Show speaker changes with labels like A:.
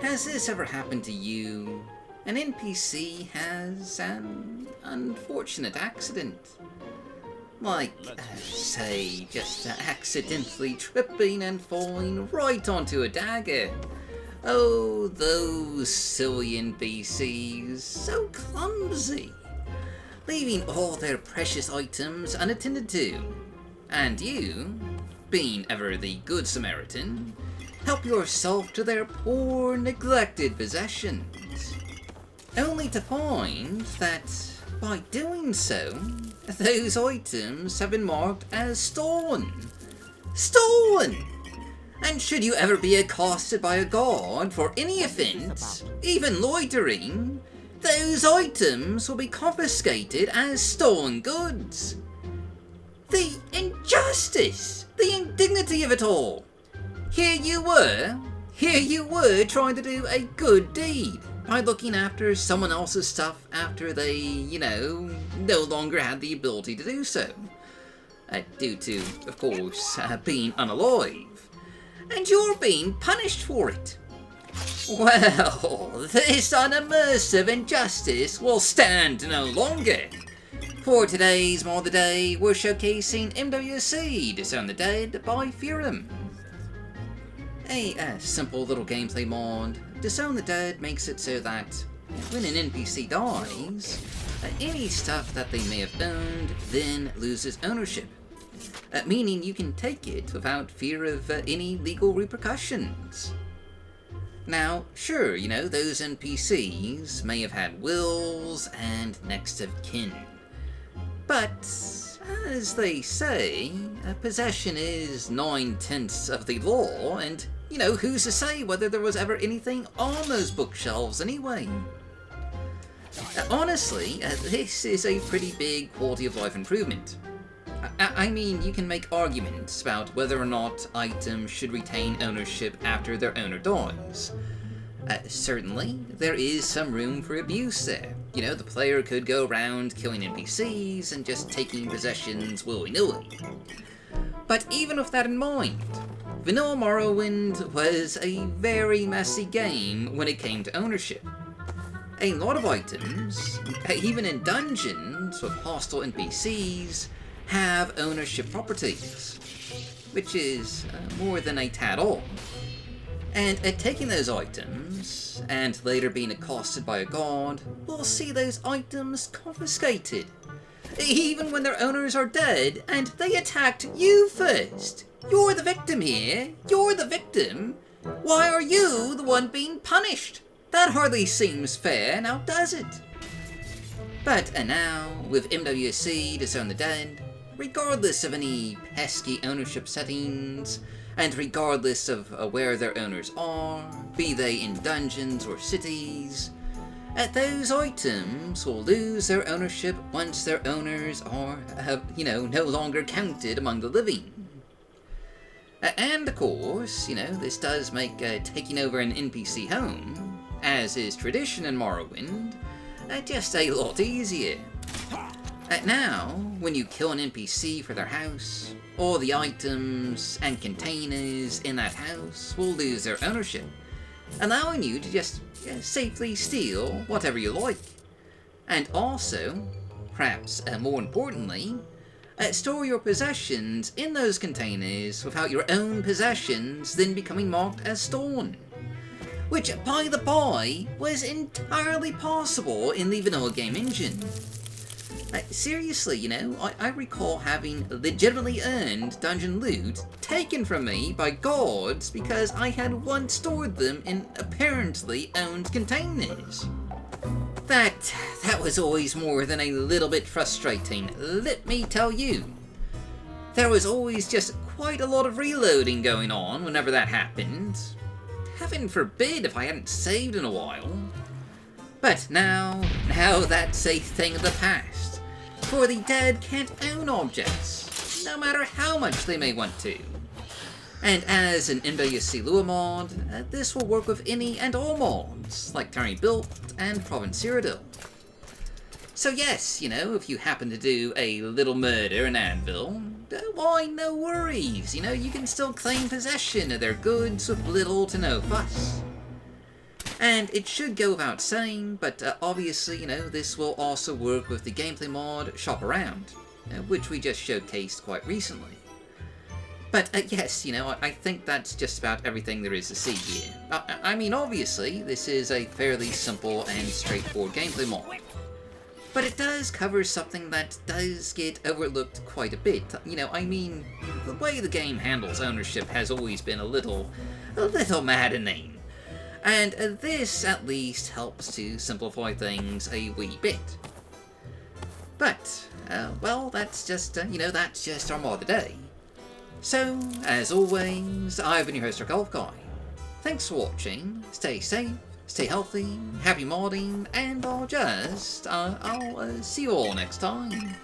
A: Has this ever happened to you? An NPC has an unfortunate accident. Like, say, just accidentally tripping and falling right onto a dagger. Oh, those silly NPCs, so clumsy, leaving all their precious items unattended to. And you, being ever the Good Samaritan, help yourself to their poor, neglected possessions. Only to find that, by doing so, those items have been marked as stolen. Stolen! And should you ever be accosted by a guard for any offense, even loitering, those items will be confiscated as stolen goods. The injustice! The indignity of it all! Here you were trying to do a good deed by looking after someone else's stuff after they, no longer had the ability to do so. Due to, of course, being unalive. And you're being punished for it. Well, this unimmersive injustice will stand no longer. For today's Mod of the Day, we're showcasing MWC Disown the Dead by Furum. A simple little gameplay mod, Disown the Dead makes it so that when an NPC dies, any stuff that they may have owned then loses ownership. Meaning you can take it without fear of any legal repercussions. Now, sure, those NPCs may have had wills and next of kin. But, as they say, possession is 9/10 of the law, and, who's to say whether there was ever anything on those bookshelves anyway? Honestly, this is a pretty big quality of life improvement. I mean, you can make arguments about whether or not items should retain ownership after their owner dies. Certainly, there is some room for abuse there. The player could go around killing NPCs and just taking possessions willy-nilly. But even with that in mind, Vanilla Morrowind was a very messy game when it came to ownership. A lot of items, even in dungeons with hostile NPCs, have ownership properties, which is more than a tad all. And at taking those items, and later being accosted by a guard, we'll see those items confiscated. Even when their owners are dead, and they attacked you first. You're the victim here. You're the victim. Why are you the one being punished? That hardly seems fair, now does it? But now, with MWC Disown the Dead, regardless of any pesky ownership settings, and regardless of where their owners are, be they in dungeons or cities, those items will lose their ownership once their owners are, no longer counted among the living. And of course, this does make taking over an NPC home, as is tradition in Morrowind, just a lot easier. Now, when you kill an NPC for their house, all the items and containers in that house will lose their ownership, allowing you to just safely steal whatever you like. And also, perhaps more importantly, store your possessions in those containers without your own possessions then becoming marked as stolen. Which, by the by, was entirely possible in the vanilla game engine. Seriously, I recall having legitimately earned dungeon loot taken from me by guards because I had once stored them in apparently owned containers. That was always more than a little bit frustrating, let me tell you. There was always just quite a lot of reloading going on whenever that happened. Heaven forbid if I hadn't saved in a while. But now that's a thing of the past. For the dead can't own objects, no matter how much they may want to. And as an NWSC Lua mod, this will work with any and all mods, like Terry Built and Province Cyrodiil. So yes, if you happen to do a little murder in Anvil, why, no worries, you can still claim possession of their goods with little to no fuss. And it should go without saying, but obviously, this will also work with the gameplay mod Shop Around, which we just showcased quite recently. But yes, I think that's just about everything there is to see here. I mean, obviously, this is a fairly simple and straightforward gameplay mod. But it does cover something that does get overlooked quite a bit. I mean, the way the game handles ownership has always been a little maddening. And this, at least, helps to simplify things a wee bit. But, well, that's just our mod today. So, as always, I've been your host, Golf Guy. Thanks for watching, stay safe, stay healthy, happy modding, and I'll see you all next time.